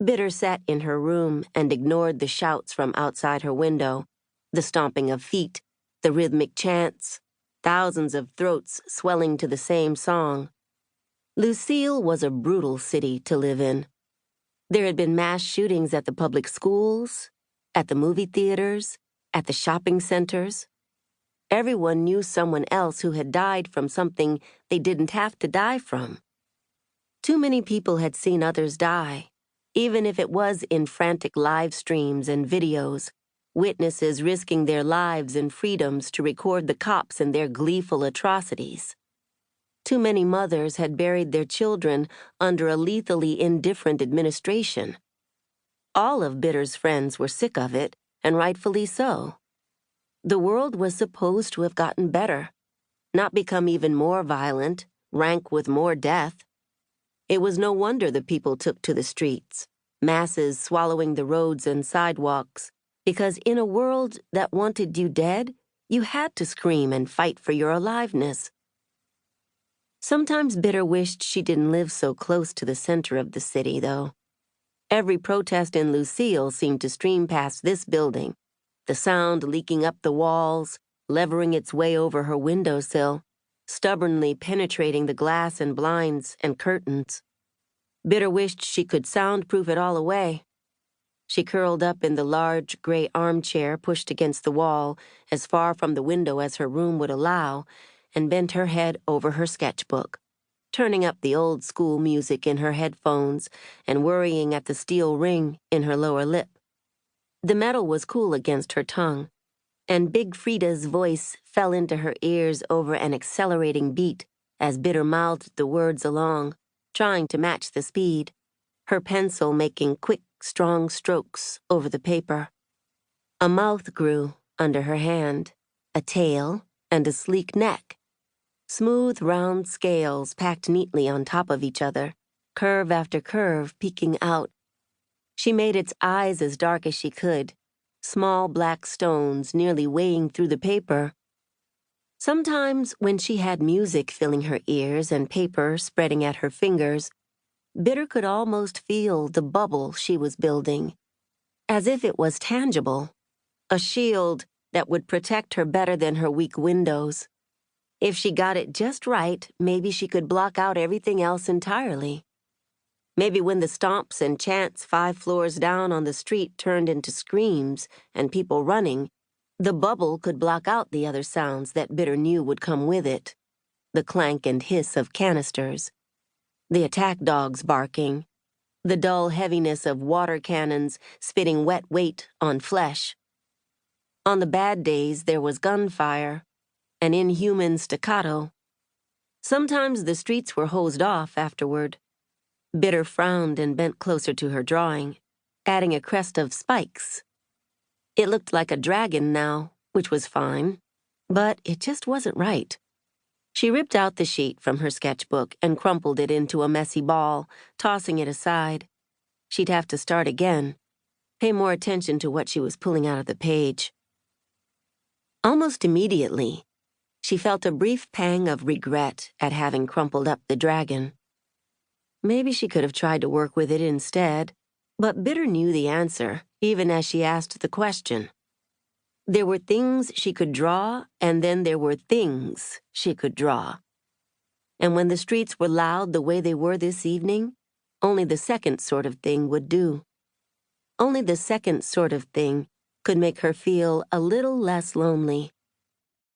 Bitter sat in her room and ignored the shouts from outside her window, the stomping of feet, the rhythmic chants, thousands of throats swelling to the same song. Lucille was a brutal city to live in. There had been mass shootings at the public schools, at the movie theaters, at the shopping centers. Everyone knew someone else who had died from something they didn't have to die from. Too many people had seen others die, even if it was in frantic live streams and videos, witnesses risking their lives and freedoms to record the cops and their gleeful atrocities. Too many mothers had buried their children under a lethally indifferent administration. All of Bitter's friends were sick of it, and rightfully so. The world was supposed to have gotten better, not become even more violent, rank with more death. It was no wonder the people took to the streets, masses swallowing the roads and sidewalks, because in a world that wanted you dead, you had to scream and fight for your aliveness. Sometimes Bitter wished she didn't live so close to the center of the city, though. Every protest in Lucille seemed to stream past this building, the sound leaking up the walls, levering its way over her windowsill, stubbornly penetrating the glass and blinds and curtains. Bitter wished she could soundproof it all away. She curled up in the large gray armchair pushed against the wall, as far from the window as her room would allow, and bent her head over her sketchbook, turning up the old-school music in her headphones and worrying at the steel ring in her lower lip. The metal was cool against her tongue, and Big Frida's voice fell into her ears over an accelerating beat as Bitter mouthed the words along, trying to match the speed, her pencil making quick, strong strokes over the paper. A mouth grew under her hand, a tail, and a sleek neck. Smooth, round scales packed neatly on top of each other, curve after curve peeking out. She made its eyes as dark as she could, small black stones nearly weighing through the paper. Sometimes, when she had music filling her ears and paper spreading at her fingers, Bitter could almost feel the bubble she was building, as if it was tangible, a shield that would protect her better than her weak windows. If she got it just right, maybe she could block out everything else entirely. Maybe when the stomps and chants 5 floors down on the street turned into screams and people running, the bubble could block out the other sounds that Bitter knew would come with it. The clank and hiss of canisters, the attack dogs barking, the dull heaviness of water cannons spitting wet weight on flesh. On the bad days, there was gunfire, an inhuman staccato. Sometimes the streets were hosed off afterward. Bitter frowned and bent closer to her drawing, adding a crest of spikes. It looked like a dragon now, which was fine, but it just wasn't right. She ripped out the sheet from her sketchbook and crumpled it into a messy ball, tossing it aside. She'd have to start again, pay more attention to what she was pulling out of the page. Almost immediately, she felt a brief pang of regret at having crumpled up the dragon. Maybe she could have tried to work with it instead, but Bitter knew the answer, even as she asked the question. There were things she could draw, and then there were things she could draw. And when the streets were loud the way they were this evening, only the second sort of thing would do. Only the second sort of thing could make her feel a little less lonely.